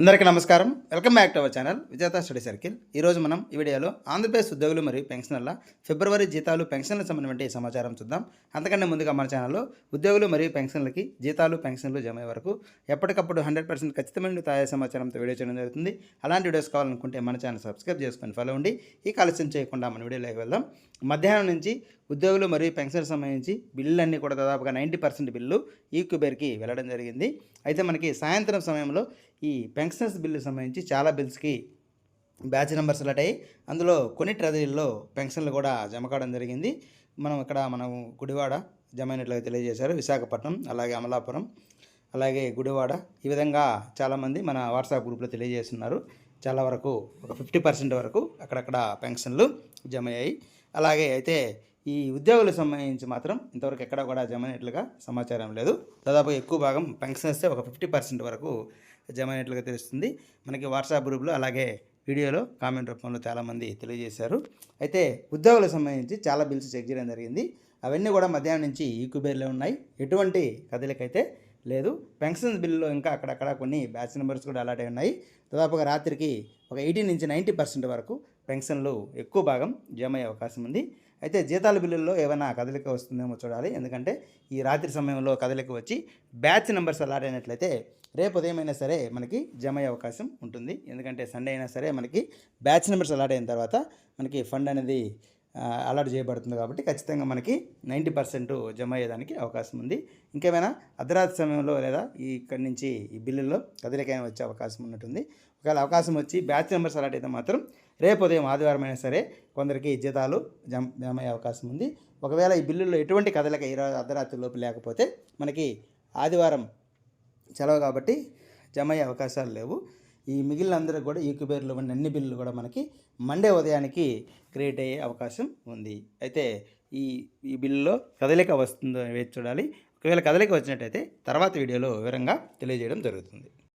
అందరికీ నమస్కారం. Welcome back to our channel విజేత స్టడీ సర్కిల్. ఈరోజు మనం ఈ వీడియోలో ఆంధ్రప్రదేశ్ ఉద్యోగులు మరియు పెన్షనర్ల ఫిబ్రవరి జీతాలు పెన్షన్లకు సంబంధించిన సమాచారం చూద్దాం. అంతకన్నా ముందుగా మన ఛానల్లో ఉద్యోగులు మరియు పెన్షన్లకి జీతాలు పెన్షన్లు జమ అయ్యే వరకు ఎప్పటికప్పుడు 100% ఖచ్చితమైన తాజా సమాచారంతో వీడియో చేయడం జరుగుతుంది. అలాంటి వీడియోస్ కావాలనుకుంటే మన ఛానల్ సబ్స్క్రైబ్ చేసుకొని ఫాలో అవ్వండి. ఈ ఆలస్యం చేయకుండా మన వీడియోలోకి వెళ్దాం. మధ్యాహ్నం నుంచి ఉద్యోగులు మరియు పెన్షన్లకు సంబంధించి బిల్లులన్నీ కూడా దాదాపుగా 90% బిల్లు ఈ కుబేర్కి వెళ్ళడం జరిగింది. అయితే మనకి సాయంత్రం సమయంలో ఈ పెన్షనర్స్ బిల్లుకి సంబంధించి చాలా బిల్స్కి బ్యాచ్ నెంబర్స్ అయ్యాయి. అందులో కొన్ని ట్రెజరీల్లో పెన్షన్లు కూడా జమ కావడం జరిగింది. మనం గుడివాడ జమ అయినట్లుగా తెలియజేశారు. విశాఖపట్నం, అలాగే అమలాపురం, అలాగే గుడివాడ, ఈ విధంగా చాలామంది మన వాట్సాప్ గ్రూప్లో తెలియజేస్తున్నారు. చాలా వరకు ఒక 50% వరకు అక్కడక్కడ పెన్షన్లు జమ అయ్యాయి. అలాగే అయితే ఈ ఉద్యోగులకు సంబంధించి మాత్రం ఇంతవరకు ఎక్కడ కూడా జమ అయినట్లుగా సమాచారం లేదు. దాదాపు ఎక్కువ భాగం పెన్షనర్సే ఒక 50% వరకు జమ అయినట్లుగా తెలుస్తుంది. మనకి వాట్సాప్ గ్రూప్లో అలాగే వీడియోలో కామెంట్ రూపంలో చాలామంది తెలియజేశారు. అయితే ఉద్యోగులకు సంబంధించి చాలా బిల్స్ చెక్ చేయడం జరిగింది. అవన్నీ కూడా మధ్యాహ్నం నుంచి ఈ కుబేర్లో ఉన్నాయి. ఎటువంటి కదలికైతే లేదు. పెన్షన్ బిల్లులో ఇంకా అక్కడక్కడ కొన్ని బ్యాచ్ నెంబర్స్ కూడా అలాంటి ఉన్నాయి. దాదాపుగా రాత్రికి ఒక 80 నుంచి 90% వరకు పెన్షన్లు ఎక్కువ భాగం జమ అయ్యే అవకాశం ఉంది. అయితే జీతాల బిల్లుల్లో ఏమైనా కదలిక వస్తుందేమో చూడాలి. ఎందుకంటే ఈ రాత్రి సమయంలో కదలిక వచ్చి బ్యాచ్ నెంబర్స్ అలాట్ అయినట్లయితే రేపు ఉదయమైనా సరే మనకి జమ అయ్యే అవకాశం ఉంటుంది. ఎందుకంటే సండే అయినా సరే మనకి బ్యాచ్ నెంబర్స్ అలాట్ అయిన తర్వాత మనకి ఫండ్ అనేది అలాట్ చేయబడుతుంది. కాబట్టి ఖచ్చితంగా మనకి 90% జమ అయ్యేదానికి అవకాశం ఉంది. ఇంకేమైనా అర్ధరాత్రి సమయంలో లేదా ఇక్కడి నుంచి ఈ బిల్లుల్లో కదలికైనా వచ్చే అవకాశం ఉన్నట్టుంది. ఒకవేళ అవకాశం వచ్చి బ్యాచ్ నెంబర్స్ అలాట్ అయితే మాత్రం రేపు ఉదయం ఆదివారం అయినా సరే కొందరికి జీతాలు జమ అయ్యే అవకాశం ఉంది. ఒకవేళ ఈ బిల్లుల్లో ఎటువంటి కదలిక ఈరోజు అర్ధరాత్రి లోపు లేకపోతే మనకి ఆదివారం సెలవు కాబట్టి జమ అయ్యే అవకాశాలు లేవు. ఈ మిగిలిన అందరూ కూడా ఈ కుబేర్లో ఉన్న అన్ని బిల్లులు కూడా మనకి మండే ఉదయానికి క్రియేట్ అయ్యే అవకాశం ఉంది. అయితే ఈ బిల్లులో కదలిక వస్తుందో వేచి చూడాలి. ఒకవేళ కదలిక వచ్చినట్టయితే తర్వాత వీడియోలో వివరంగా తెలియజేయడం జరుగుతుంది.